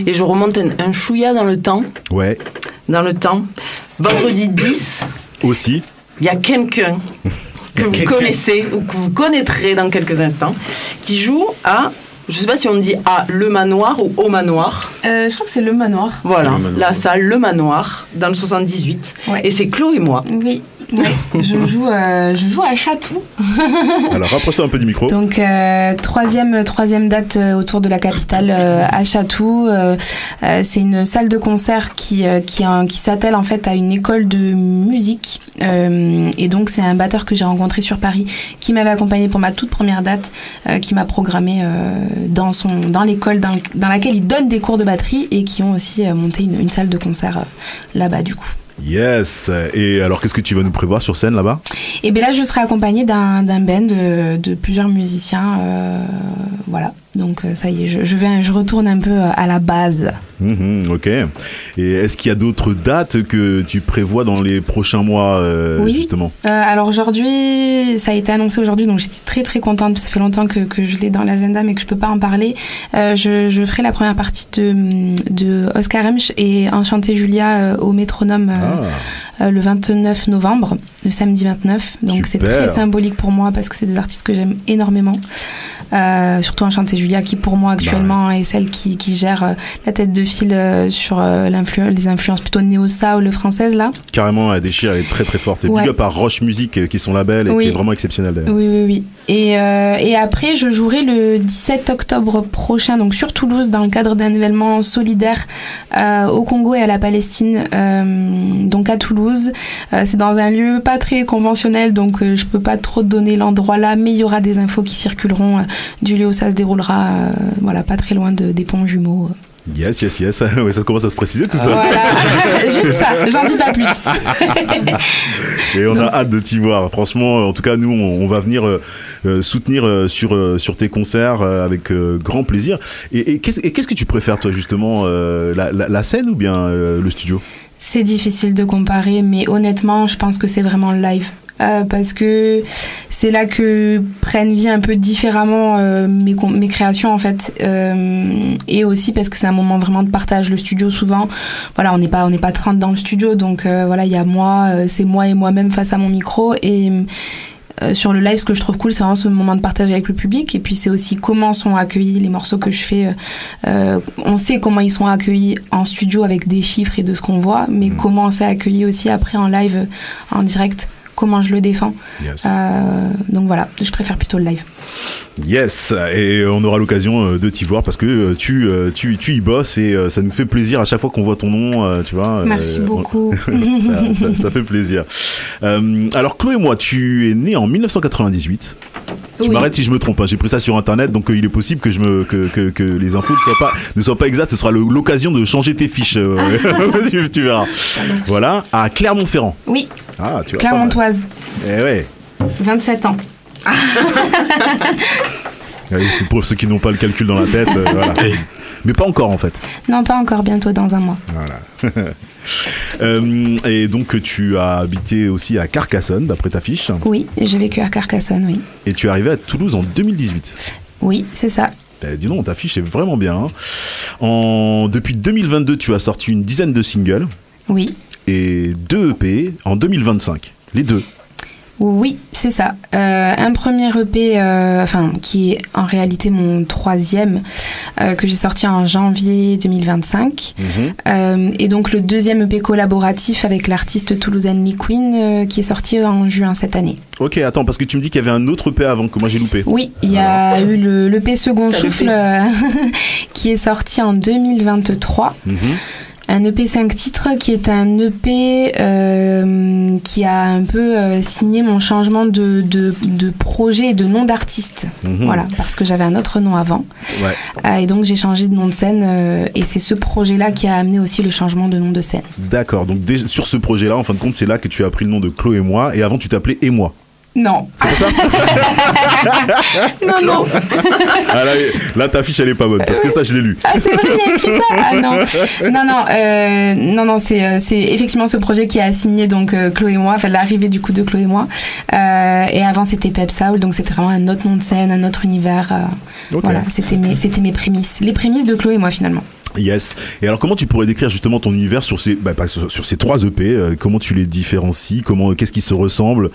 Et je remonte un chouïa dans le temps. Ouais. Dans le temps. Vendredi 10. Aussi. Il y a quelqu'un que vous connaissez ou que vous connaîtrez dans quelques instants qui joue à... Je ne sais pas si on dit à Le Manoir ou au Manoir. Je crois que c'est Le Manoir. Voilà, Le Manoir. la salle Le Manoir, dans le 78. Ouais. Et c'est Chloé et moi. Oui. Ouais, je joue à Chatou. Alors rapproche-toi un peu du micro. Donc troisième date autour de la capitale à Chatou. C'est une salle de concert qui s'attelle en fait à une école de musique. Et donc c'est un batteur que j'ai rencontré sur Paris qui m'avait accompagné pour ma toute première date, qui m'a programmé dans l'école dans laquelle il donne des cours de batterie et qui ont aussi monté une salle de concert là-bas du coup. Yes. Et alors, qu'est-ce que tu vas nous prévoir sur scène là-bas ? Et bien là, je serai accompagnée d'un band de plusieurs musiciens. Voilà. Donc ça y est, je retourne un peu à la base. Ok. Et est-ce qu'il y a d'autres dates que tu prévois dans les prochains mois, oui. justement ? Alors aujourd'hui, ça a été annoncé aujourd'hui, donc j'étais très très contente. Ça fait longtemps que je l'ai dans l'agenda, mais que je peux pas en parler. Je ferai la première partie de Oscar Hemsch et Enchanté Julia au Métronome le 29 novembre, le samedi 29. Donc Super. c'est très symbolique pour moi parce que c'est des artistes que j'aime énormément. Surtout Enchanté Julia qui pour moi actuellement est celle qui gère la tête de file sur les influences plutôt néo-soul françaises là. Carrément, elle déchire, elle est très très forte. Et big up à Roche Music qui est son label et qui est vraiment exceptionnel d'ailleurs. Oui. Et après je jouerai le 17 octobre prochain donc sur Toulouse dans le cadre d'un événement solidaire au Congo et à la Palestine, donc à Toulouse. C'est dans un lieu pas très conventionnel donc je peux pas trop donner l'endroit là, mais il y aura des infos qui circuleront du lieu où ça se déroulera, voilà, pas très loin des ponts jumeaux. Yes. Ouais, ça commence à se préciser tout ça. Voilà, juste ça, j'en dis pas plus. Et on a hâte de t'y voir. Franchement, en tout cas, nous, on va venir soutenir sur tes concerts avec grand plaisir. Et qu'est-ce que tu préfères, toi, justement, la scène ou bien le studio ? C'est difficile de comparer, mais honnêtement, je pense que c'est vraiment le live. Parce que c'est là que prennent vie un peu différemment mes créations en fait, et aussi parce que c'est un moment vraiment de partage. Le studio souvent, voilà, on n'est pas 30 dans le studio, donc voilà, il y a moi, c'est moi et moi-même face à mon micro. Et sur le live, ce que je trouve cool, c'est vraiment ce moment de partage avec le public. Et puis c'est aussi comment sont accueillis les morceaux que je fais. On sait comment ils sont accueillis en studio avec des chiffres et de ce qu'on voit, mais comment c'est accueilli aussi après en live, en direct. Comment je le défends. Yes. Donc voilà, je préfère plutôt le live. Yes, et on aura l'occasion de t'y voir parce que tu y bosses et ça nous fait plaisir à chaque fois qu'on voit ton nom, tu vois. Merci beaucoup. ça fait plaisir. Alors Chloé, moi, tu es née en 1998. Tu m'arrêtes si je me trompe, hein. J'ai pris ça sur internet, donc il est possible que les infos ne soient pas exactes. Ce sera l'occasion de changer tes fiches. Tu verras. Voilà, à Clermont-Ferrand. Oui. Ah, tu vois. Clermontoise. Eh ouais. 27 ans. Pour ceux qui n'ont pas le calcul dans la tête, voilà. Mais pas encore en fait. Non, pas encore, bientôt dans un mois. Voilà. Et donc tu as habité aussi à Carcassonne d'après ta fiche. Oui, j'ai vécu à Carcassonne, oui. Et tu es arrivé à Toulouse en 2018. Oui, c'est ça. Dis donc, ta fiche est vraiment bien. Depuis 2022, tu as sorti une dizaine de singles. Oui. Et 2 EP en 2025. Les deux. Oui, c'est ça. Un premier EP, qui est en réalité mon troisième, que j'ai sorti en janvier 2025. Et donc le deuxième EP collaboratif avec l'artiste toulousaine Lee Queen, qui est sorti en juin cette année. Ok, attends, parce que tu me dis qu'il y avait un autre EP avant que moi j'ai loupé. Oui, il y a eu l'EP Second Souffle qui est sorti en 2023. Un EP 5 titres qui est un EP qui a un peu signé mon changement de projet et de nom d'artiste. Voilà, parce que j'avais un autre nom avant. Ouais. Et donc j'ai changé de nom de scène et c'est ce projet-là qui a amené aussi le changement de nom de scène. D'accord, donc sur ce projet-là, en fin de compte, c'est là que tu as pris le nom de Chloé et moi, et avant tu t'appelais Et moi. Non. C'est pour ça. Non. Ah là, ta fiche, elle est pas bonne, parce que ça, je l'ai lu. Ah, c'est vrai, il y a écrit ça. Ah non, c'est effectivement ce projet qui a signé donc Chloé et moi, enfin l'arrivée du coup de Chloé et moi. Et avant, c'était Pep Soul, donc c'était vraiment un autre nom de scène, un autre univers. Okay. Voilà, c'était mes prémices. Les prémices de Chloé et moi, finalement. Yes. Et alors, comment tu pourrais décrire justement ton univers sur ces, sur ces 3 EP, comment tu les différencies, qu'est-ce qui se ressemble,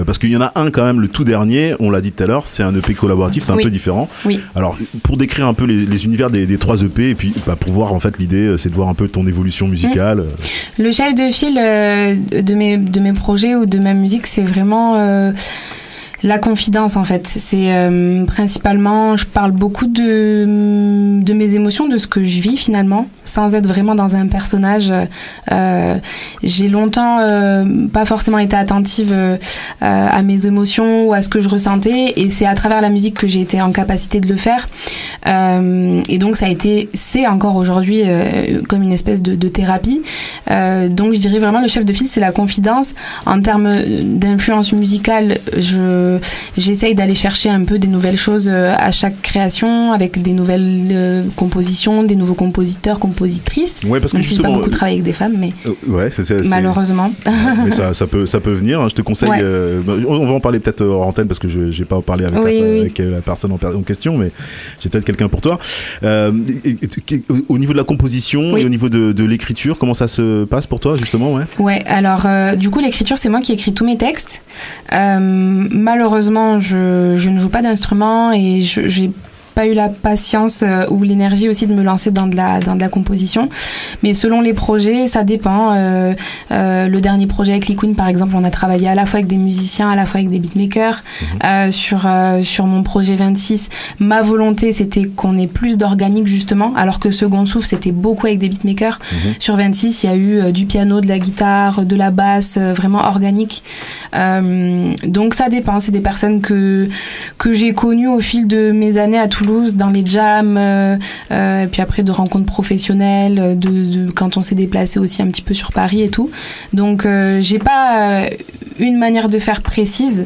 parce qu'il y en a un quand même, le tout dernier, on l'a dit tout à l'heure, c'est un EP collaboratif, c'est un peu différent. Oui. Alors, pour décrire un peu les univers des 3 EP, et puis pour voir, en fait, l'idée, c'est de voir un peu ton évolution musicale. Le chef de file de mes projets ou de ma musique, c'est vraiment... la confidence, en fait. C'est principalement, je parle beaucoup de mes émotions, de ce que je vis finalement, sans être vraiment dans un personnage. J'ai longtemps pas forcément été attentive à mes émotions ou à ce que je ressentais, et c'est à travers la musique que j'ai été en capacité de le faire. Et donc c'est encore aujourd'hui comme une espèce de thérapie. Donc je dirais vraiment le chef de file, c'est la confidence. En termes d'influence musicale, j'essaye d'aller chercher un peu des nouvelles choses à chaque création, avec des nouvelles compositions, des nouveaux compositeurs, compositrices. Ouais, parce que même si j'ai pas beaucoup travaillé avec des femmes, mais malheureusement. Mais ça peut venir. Hein. Je te conseille. Ouais. On va en parler peut-être hors antenne, parce que j'ai pas parlé avec la personne en question, mais j'ai peut-être quelqu'un pour toi. Au niveau de la composition et au niveau de l'écriture, comment ça se passe pour toi justement? Ouais. Alors du coup, l'écriture, c'est moi qui écris tous mes textes. Malheureusement, je ne joue pas d'instrument et j'ai pas eu la patience ou l'énergie aussi de me lancer dans de la composition, mais selon les projets ça dépend. Le dernier projet avec Liquid par exemple, on a travaillé à la fois avec des musiciens, à la fois avec des beatmakers. Sur mon projet 26, ma volonté c'était qu'on ait plus d'organique justement, alors que Second Souffle c'était beaucoup avec des beatmakers. Sur 26 il y a eu du piano, de la guitare, de la basse, vraiment organique. Donc ça dépend, c'est des personnes que j'ai connues au fil de mes années à Toulouse, dans les jams, et puis après de rencontres professionnelles, quand on s'est déplacé aussi un petit peu sur Paris et tout. Donc j'ai pas une manière de faire précise,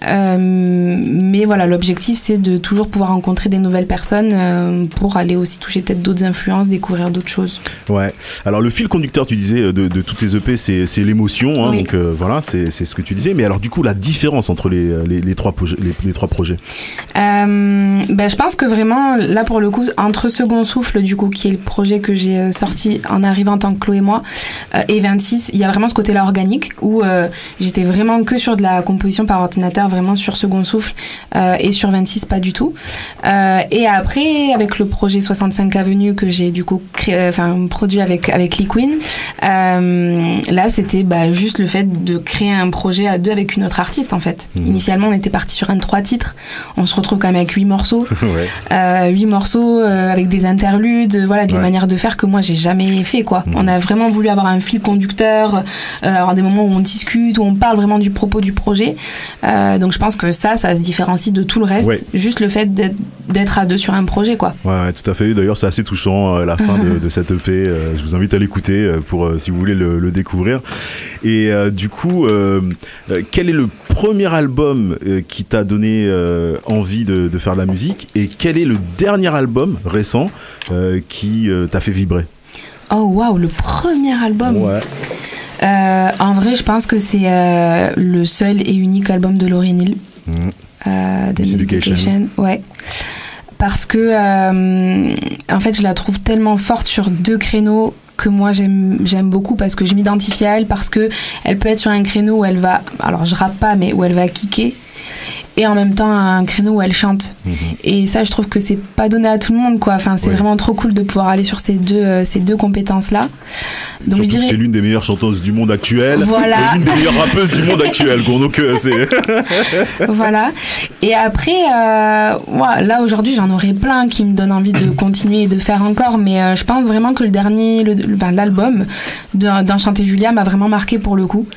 mais voilà, l'objectif c'est de toujours pouvoir rencontrer des nouvelles personnes pour aller aussi toucher peut-être d'autres influences, découvrir d'autres choses. Ouais. Alors le fil conducteur, tu disais, de toutes les EP, c'est l'émotion, hein, oui. Donc voilà, c'est ce que tu disais. Mais alors du coup, la différence entre les trois projets. Je pense que vraiment, là pour le coup, entre Second Souffle, du coup, qui est le projet que j'ai sorti en arrivant en tant que Chloé et moi, et 26, il y a vraiment ce côté-là organique où j'étais vraiment que sur de la composition par ordinateur, vraiment sur Second Souffle, et sur 26 pas du tout. Et après, avec le projet 65 Avenue que j'ai du coup produit avec Liquid, là c'était juste le fait de créer un projet à deux avec une autre artiste en fait. Initialement on était parti sur 3 titres, on se retrouve quand même avec 8 morceaux. 8 morceaux avec des interludes, voilà, des manières de faire que moi j'ai jamais fait quoi. On a vraiment voulu avoir un fil conducteur, avoir des moments où on discute, où on parle vraiment du propos du projet. Donc je pense que ça se différencie de tout le reste, juste le fait d'être à deux sur un projet quoi. Ouais, tout à fait. D'ailleurs c'est assez touchant la fin de cette EP. Je vous invite à l'écouter pour si vous voulez le découvrir. Et du coup, quel est le premier album qui t'a donné envie de faire de la musique, et quel est le dernier album récent qui t'a fait vibrer? Oh waouh, le premier album. En vrai, je pense que c'est le seul et unique album de Lauryn Hill, de Miss Education. Ouais. Parce que en fait, je la trouve tellement forte sur 2 créneaux que moi j'aime beaucoup, parce que je m'identifie à elle, parce que elle peut être sur un créneau où elle va, alors je rappe pas, mais où elle va kicker, et en même temps un créneau où elle chante. Et ça, je trouve que c'est pas donné à tout le monde quoi. Enfin, c'est vraiment trop cool de pouvoir aller sur ces deux compétences là. Donc je dirais, c'est l'une des meilleures chanteuses du monde actuel, voilà. Et l'une des meilleures rappeuses du monde actuel. Donc c'est voilà. Et après là aujourd'hui j'en aurais plein qui me donnent envie de continuer et de faire encore, mais je pense vraiment que le dernier l'album d'Enchanté Julia m'a vraiment marqué pour le coup,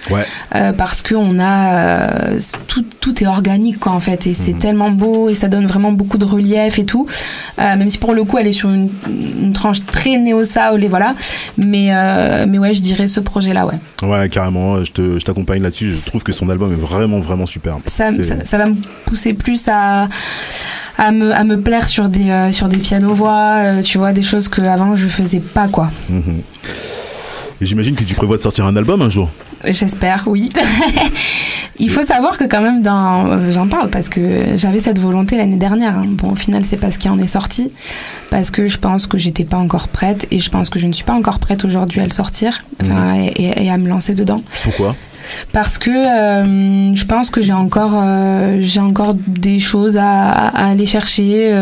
parce que on a tout est organique quoi, en fait, et c'est tellement beau et ça donne vraiment beaucoup de relief et tout, même si pour le coup elle est sur une tranche très néo-soul et voilà, mais ouais, je dirais ce projet là. Ouais, carrément, je t'accompagne là-dessus. Je trouve que son album est vraiment vraiment superbe. Ça va me pousser plus à me plaire sur des pianos-voix, tu vois, des choses que avant je faisais pas quoi. Et j'imagine que tu prévois de sortir un album un jour. J'espère, oui. Il faut savoir que quand même, j'en parle parce que j'avais cette volonté l'année dernière. Bon, au final, c'est pas ce qui en est sorti parce que je pense que j'étais pas encore prête et je pense que je ne suis pas encore prête aujourd'hui à le sortir et à me lancer dedans. Pourquoi ? Parce que je pense que j'ai encore des choses à aller chercher,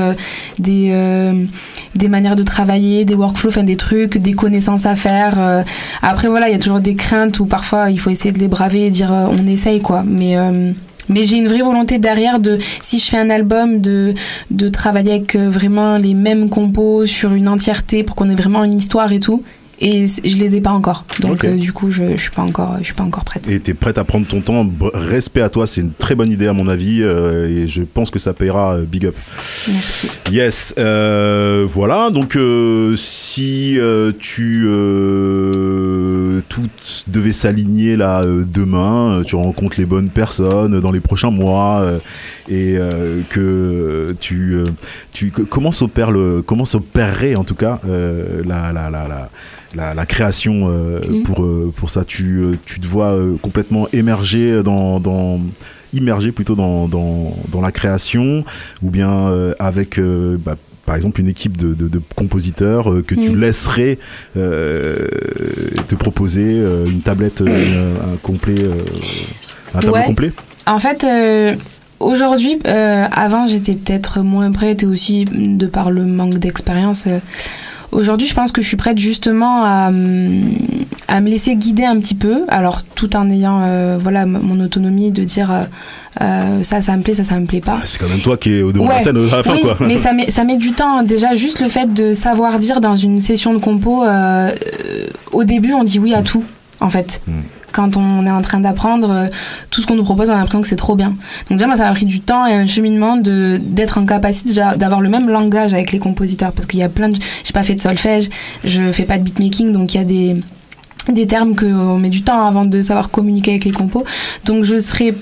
des manières de travailler, des workflows, enfin des trucs, des connaissances à faire. Après voilà, il y a toujours des craintes où parfois il faut essayer de les braver et dire on essaye quoi. Mais j'ai une vraie volonté derrière si je fais un album, de travailler avec vraiment les mêmes compos sur une entièreté pour qu'on ait vraiment une histoire et tout. Et je les ai pas encore, donc du coup je suis pas encore prête. Et t'es prête à prendre ton temps. Respect à toi, c'est une très bonne idée à mon avis, et je pense que ça payera. Big up. Merci. Yes, voilà. Donc si tout devait s'aligner là demain, tu rencontres les bonnes personnes dans les prochains mois, et que comment s'opérerait en tout cas la création pour ça. Tu te vois complètement immergé immergé plutôt dans la création, ou bien avec par exemple une équipe de compositeurs que tu laisserais te proposer une tablette un tableau complet. En fait aujourd'hui, avant j'étais peut-être moins prête, et aussi de par le manque d'expérience. Aujourd'hui, je pense que je suis prête justement à me laisser guider un petit peu, alors tout en ayant mon autonomie de dire ça me plaît, ça me plaît pas. C'est quand même toi qui es au devant de la scène à la fin, quoi. Mais ça met du temps. Déjà, juste le fait de savoir dire dans une session de compo, au début, on dit oui à tout, en fait. Quand on est en train d'apprendre, tout ce qu'on nous propose, on a l'impression que c'est trop bien. Donc déjà, moi, ça m'a pris du temps et un cheminement d'être en capacité déjà d'avoir le même langage avec les compositeurs, parce qu'il y a j'ai pas fait de solfège, je fais pas de beatmaking, donc il y a des termes qu'on met du temps avant de savoir communiquer avec les compos. Donc je serais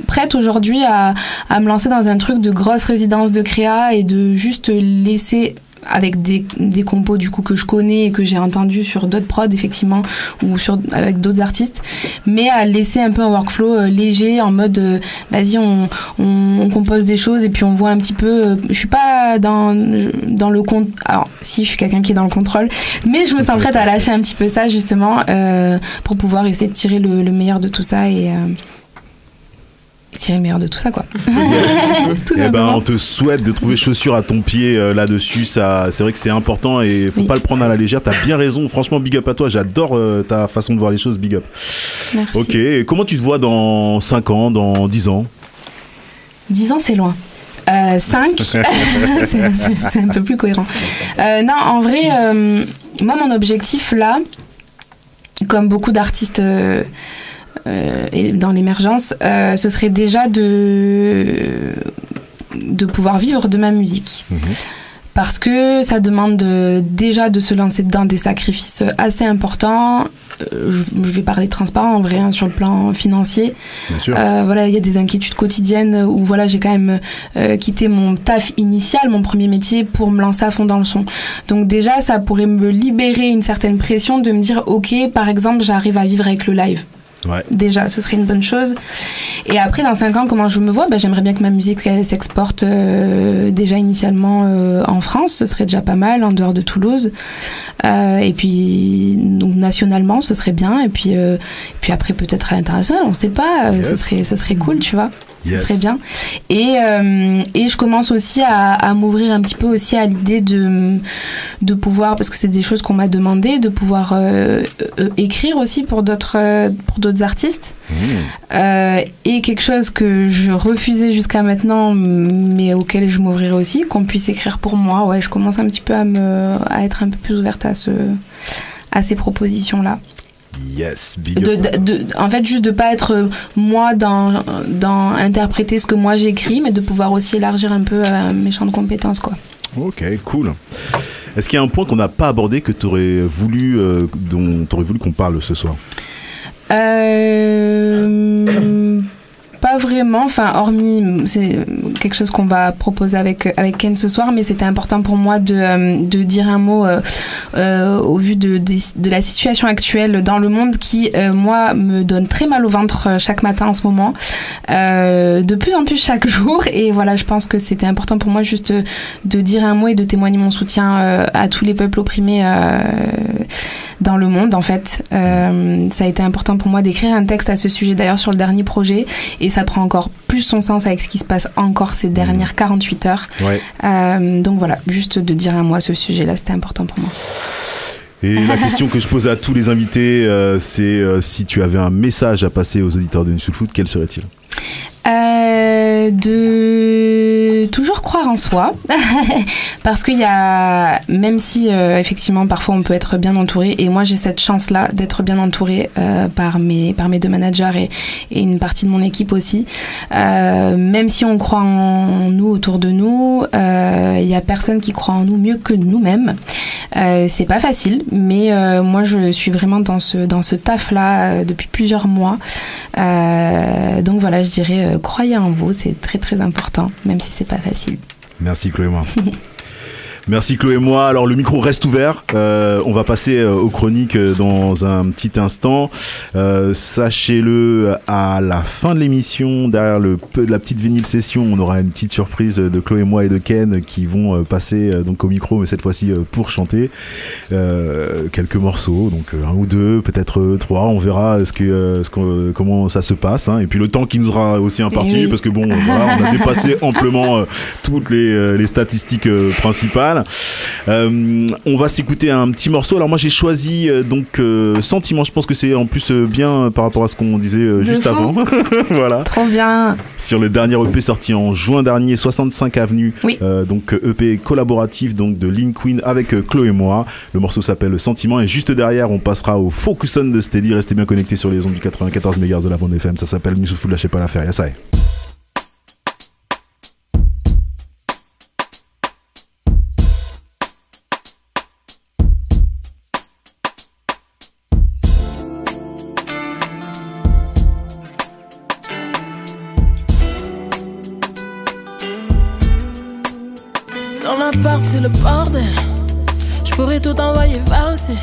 prête aujourd'hui à me lancer dans un truc de grosse résidence de créa et de juste laisser, avec des compos du coup que je connais et que j'ai entendu sur d'autres prods effectivement, ou avec d'autres artistes, mais à laisser un peu un workflow léger, en mode vas-y on compose des choses et puis on voit un petit peu. Je suis pas dans le compte, alors si, je suis quelqu'un qui est dans le contrôle, mais je me sens prête à lâcher un petit peu ça justement, pour pouvoir essayer de tirer le meilleur de tout ça et tirer le meilleur de tout ça, quoi. On te souhaite de trouver chaussure à ton pied là-dessus. Ça, c'est vrai que c'est important et faut pas le prendre à la légère. T'as bien raison. Franchement, big up à toi. J'adore ta façon de voir les choses. Big up. Merci. Ok. Et comment tu te vois dans 5 ans, dans 10 ans ? 10 ans, c'est loin. 5, c'est un peu plus cohérent. Non, en vrai, moi, mon objectif là, comme beaucoup d'artistes et dans l'émergence, ce serait déjà de pouvoir vivre de ma musique. Parce que ça demande déjà de se lancer dedans des sacrifices assez importants. Je vais parler transparent en vrai, sur le plan financier. Bien sûr. Il y a des inquiétudes quotidiennes où j'ai quand même quitté mon taf initial, mon premier métier, pour me lancer à fond dans le son. Donc déjà, ça pourrait me libérer une certaine pression de me dire ok, par exemple, j'arrive à vivre avec le live. Ouais. Déjà, ce serait une bonne chose. Et après, dans 5 ans, comment je me vois ? J'aimerais bien que ma musique s'exporte déjà initialement en France. Ce serait déjà pas mal, en dehors de Toulouse. Et puis, donc, nationalement, ce serait bien. Et puis après, peut-être à l'international, on ne sait pas. Yes. Ce serait cool, tu vois. Ce Yes. serait bien. Et je commence aussi à m'ouvrir un petit peu aussi à l'idée de pouvoir, parce que c'est des choses qu'on m'a demandé, de pouvoir écrire aussi pour d'autres artistes. Et quelque chose que je refusais jusqu'à maintenant, mais auquel je m'ouvrirais aussi, qu'on puisse écrire pour moi. Ouais, je commence un petit peu à être un peu plus ouverte à ces propositions-là. Yes, big up. En fait, juste de pas être moi dans interpréter ce que moi j'écris, mais de pouvoir aussi élargir un peu mes champs de compétences, quoi. Ok, cool. Est-ce qu'il y a un point qu'on n'a pas abordé que dont t'aurais voulu qu'on parle ce soir ? Pas vraiment, hormis, c'est quelque chose qu'on va proposer avec Ken ce soir, mais c'était important pour moi de dire un mot au vu de la situation actuelle dans le monde qui, moi, me donne très mal au ventre chaque matin en ce moment, de plus en plus chaque jour. Et voilà, je pense que c'était important pour moi juste de dire un mot et de témoigner mon soutien à tous les peuples opprimés dans le monde, en fait. Ça a été important pour moi d'écrire un texte à ce sujet, d'ailleurs, sur le dernier projet, et ça prend encore plus son sens avec ce qui se passe encore ces dernières 48 heures. Ouais. Donc voilà, juste de dire un mot à ce sujet-là, c'était important pour moi. Et la question que je pose à tous les invités, c'est si tu avais un message à passer aux auditeurs de Nuit Sous le Foot, quel serait-il ? De toujours croire en soi parce qu'il y a, même si effectivement parfois on peut être bien entouré, et moi j'ai cette chance là d'être bien entourée par mes deux managers et une partie de mon équipe aussi, même si on croit en nous autour de nous, il y a personne qui croit en nous mieux que nous-mêmes. C'est pas facile, mais moi je suis vraiment dans ce taf là depuis plusieurs mois, donc voilà, je dirais croyez en vous, c'est très très important, même si c'est pas facile. Merci Chloé Moi. Merci Chloé Moi. Alors le micro reste ouvert. On va passer aux chroniques dans un petit instant. Sachez-le, à la fin de l'émission, derrière la petite vinyle session, on aura une petite surprise de Chloé Moi et de Ken qui vont passer donc au micro, mais cette fois-ci pour chanter quelques morceaux, donc un ou deux, peut-être trois. On verra comment ça se passe, hein. Et puis le temps qui nous sera aussi imparti, parce que bon, voilà, on a dépassé amplement toutes les statistiques principales. On va s'écouter un petit morceau. Alors moi j'ai choisi donc Sentiment. Je pense que c'est en plus bien par rapport à ce qu'on disait juste avant. Voilà. Trop bien. Sur le dernier EP sorti en juin dernier, 65 Avenue. Oui. Donc EP collaboratif donc de Lynn Queen avec Chloé Moi. Le morceau s'appelle Sentiment, et juste derrière on passera au Focus on de Steady. Restez bien connectés sur les ondes du 94 MHz de la bande FM. Ça s'appelle Nuit Sous le Foot, lâchez pas l'affaire. Yes, c'est le bordel. Je pourrais tout envoyer valser.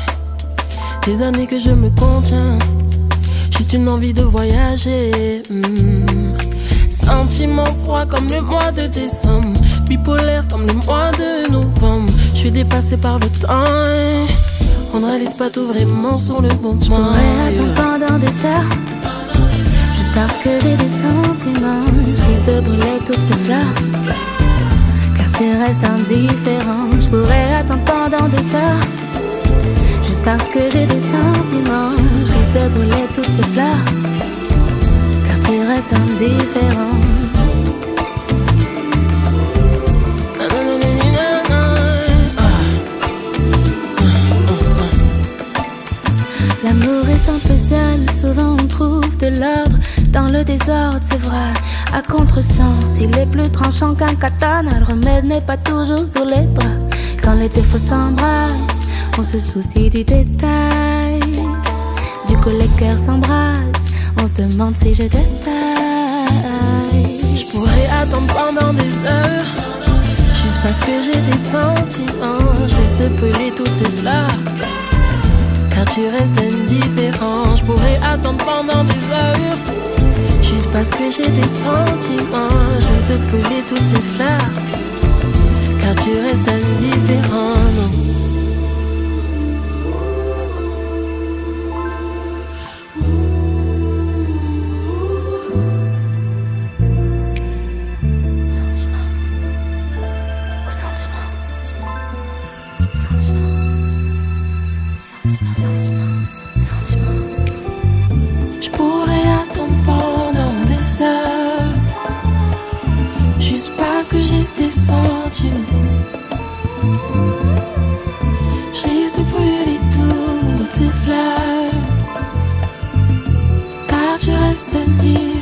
Des années que je me contiens, juste une envie de voyager. Sentiment froid comme le mois de décembre, bipolaire comme le mois de novembre. Je suis dépassée par le temps, on ne réalise pas tout vraiment sur le bon chemin. Je pourrais attendre pendant des heures, juste parce que j'ai des sentiments. Je risque de brûler toutes ces fleurs, tu restes indifférent. Je pourrais attendre pendant des heures, juste parce que j'ai des sentiments. Je risque de brûler toutes ces fleurs, car tu restes indifférent. L'amour est un puzzle, souvent on trouve de l'ordre dans le désordre, c'est vrai. À contresens, il est plus tranchant qu'un katana. Le remède n'est pas toujours sur les draps. Quand les défauts s'embrassent, on se soucie du détail. Du coup les cœurs s'embrassent, on se demande si je détaille. Je pourrais attendre pendant des heures, juste parce que j'ai des sentiments. Je risque de brûler toutes ces fleurs, car tu restes indifférent. Je pourrais attendre pendant des heures, juste parce que j'ai des sentiments. Je risque de brûler toutes ces fleurs, car tu restes indifférent. Non. Je pourrais attendre pendant des heures, juste parce que j'ai des sentiments. Je risque de brûler toutes ces fleurs, car tu restes indifférent.